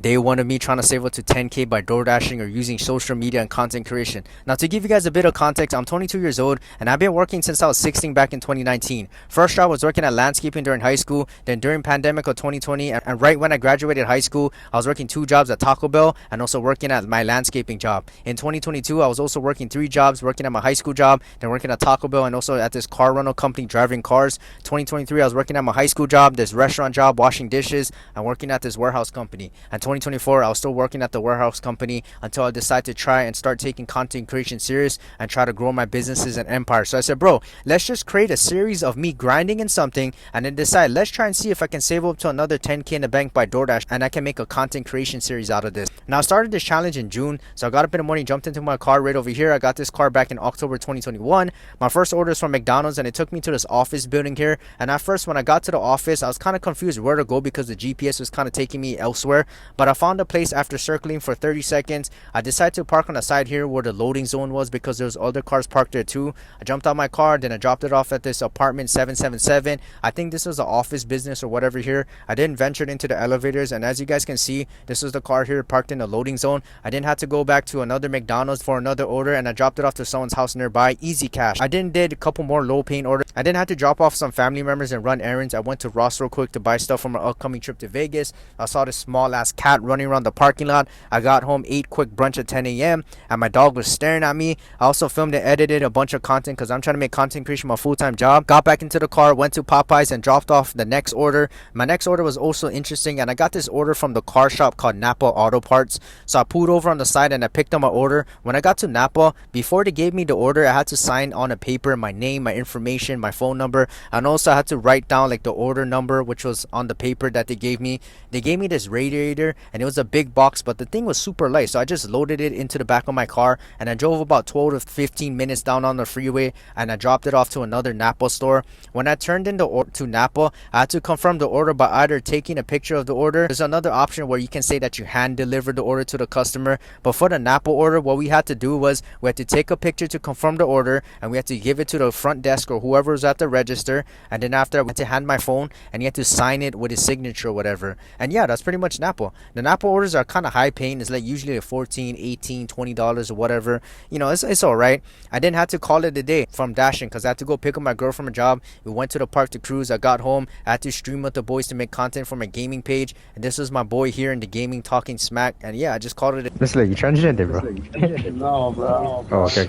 day one of me trying to save up to 10K by door dashing or using social media and content creation. Now, to give you guys a bit of context, I'm 22 years old and I've been working since I was 16 back in 2019. First job was working at landscaping during high school. Then during pandemic of 2020 and right when I graduated high school, I was working 2 jobs at Taco Bell and also working at my landscaping job. In 2022, I was also working 3 jobs, working at my high school job, then working at Taco Bell and also at this car rental company driving cars. 2023, I was working at my high school job, this restaurant job, washing dishes, and working at this warehouse company. And 2024, I was still working at the warehouse company until I decided to try and start taking content creation serious and try to grow my businesses and empire. So I said, bro, let's just create a series of me grinding in something and then decide, let's try and see if I can save up to another 10K in the bank by DoorDash and I can make a content creation series out of this. Now, I started this challenge in June, so I got up in the morning, jumped into my car right over here. I got this car back in October 2021. My first order is from McDonald's and it took me to this office building here. And at first, when I got to the office, I was kind of confused where to go because the GPS was kind of taking me elsewhere. But I found a place after circling for 30 seconds. I decided to park on the side here where the loading zone was because there was other cars parked there too. I jumped out my car, then I dropped it off at this apartment 777. I think this was an office business or whatever here. I didn't venture into the elevators, and as you guys can see, this was the car here parked in the loading zone. I didn't have to go back to another McDonald's for another order, and I dropped it off to someone's house nearby. Easy cash. I did a couple more low paying orders. I didn't have to drop off some family members and run errands. I went to Ross real quick to buy stuff for my upcoming trip to Vegas. I saw this small ass cat running around the parking lot. I got home, ate quick brunch at 10 a.m. and my dog was staring at me. I also filmed and edited a bunch of content because I'm trying to make content creation my full-time job. Got back into the car, went to Popeyes and dropped off the next order. My next order was also interesting, and I got this order from the car shop called Napa Auto Parts. So I pulled over on the side and I picked up my order. When I got to Napa, before they gave me the order, I had to sign on a paper my name, my information, my phone number, and also I had to write down like the order number which was on the paper that they gave me. They gave me this radiator and it was a big box, but the thing was super light, so I just loaded it into the back of my car and I drove about 12 to 15 minutes down on the freeway and I dropped it off to another Napa store. When I turned in the order to Napa, I had to confirm the order by either taking a picture of the order. There's another option where you can say that you hand delivered the order to the customer, but for the Napa order, what we had to do was we had to take a picture to confirm the order and we had to give it to the front desk or whoever was at the register, and then after I had to hand my phone and you had to sign it with his signature or whatever. And yeah, that's pretty much Napa. The Napa orders are kind of high paying. It's like usually like $14, $18, $20 or whatever. You know, it's all right. I didn't have to call it a day from dashing because I had to go pick up my girl from a job. We went to the park to cruise. I got home. I had to stream with the boys to make content for my gaming page. And this was my boy here in the gaming talking smack. And yeah, I just called it. Let's let you transgender, bro. No, bro. Oh, okay.